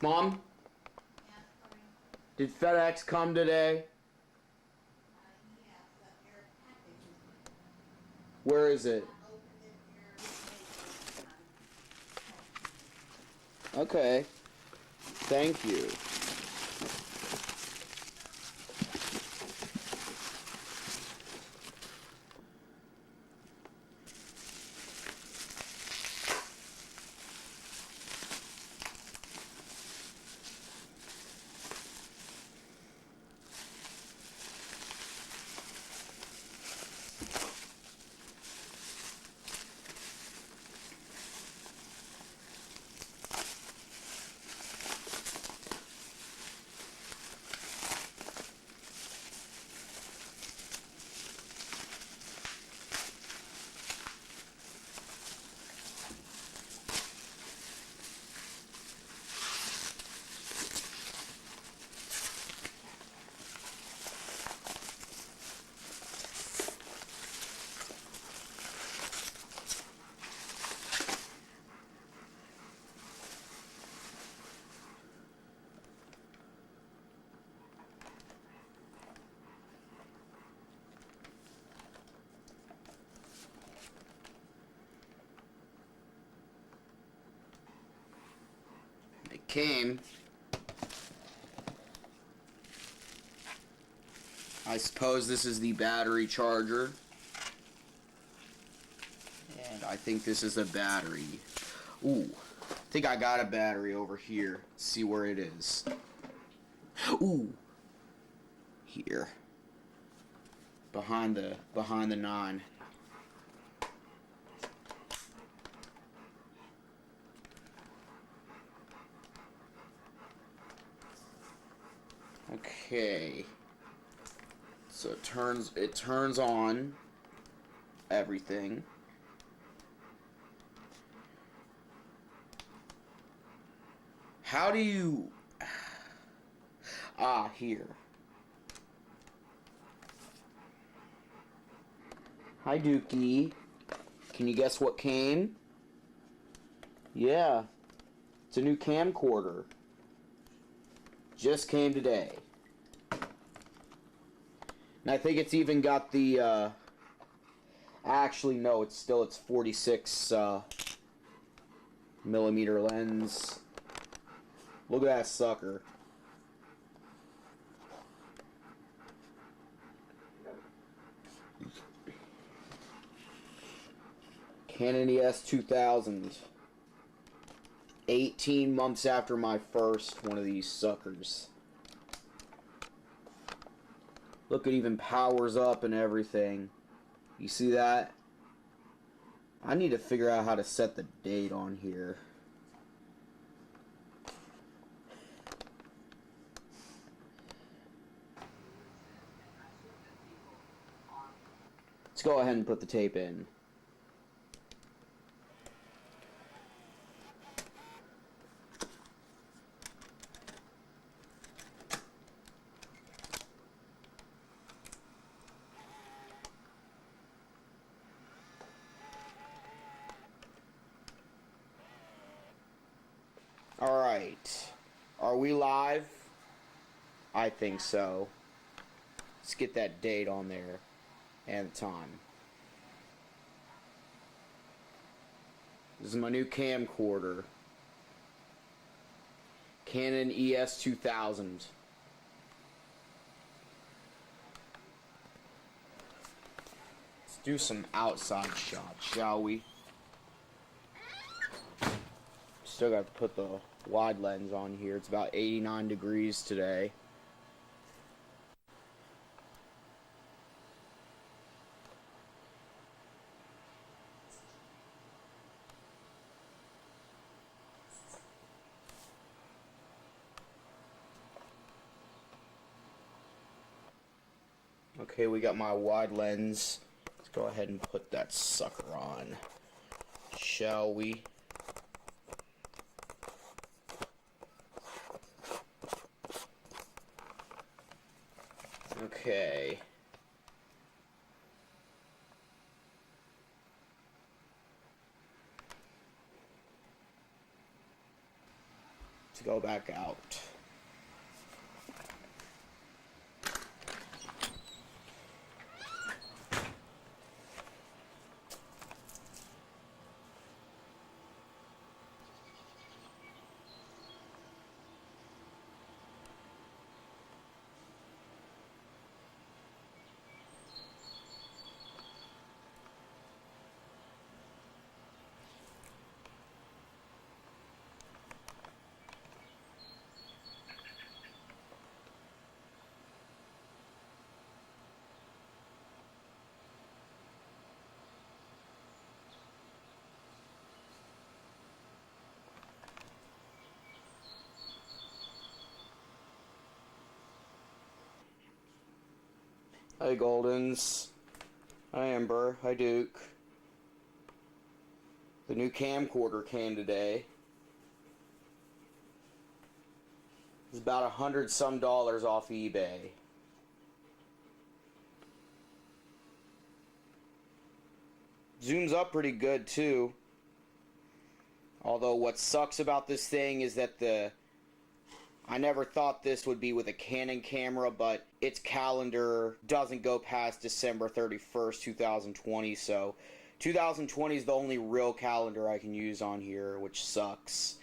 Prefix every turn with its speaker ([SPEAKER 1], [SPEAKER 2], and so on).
[SPEAKER 1] Mom? Did FedEx come today? Where is it? Okay. Thank you. It came. I suppose this is the battery charger. And I think this is a battery. Ooh. I think I got a battery over here. Let's see where it is. Ooh. Here. Behind the 9. Okay. So it turns on everything. How do you... here. Hi, Dookie. Can you guess what came? Yeah. It's a new camcorder. Just came today. And I think it's even got the, actually, no, it's 46 millimeter lens. Look at that sucker. Canon ES2000. 18 months after my first one of these suckers. Look, it even powers up and everything. You see that? I need to figure out how to set the date on here. Let's go ahead and put the tape in. Alright. Are we live? I think so. Let's get that date on there. And the time. This is my new camcorder. Canon ES2000. Let's do some outside shots, shall we? Still got to put the wide lens on here. It's about 89 degrees today. Okay, we got my wide lens. Let's go ahead and put that sucker on, shall we? Okay. go back out. Hi Goldens. Hi Amber. Hi Duke. The new camcorder came today. It's about $100 some off eBay. Zooms up pretty good too. Although what sucks about this thing is that I never thought this would be with a Canon camera, but its calendar doesn't go past December 31st, 2020, so 2020 is the only real calendar I can use on here, which sucks.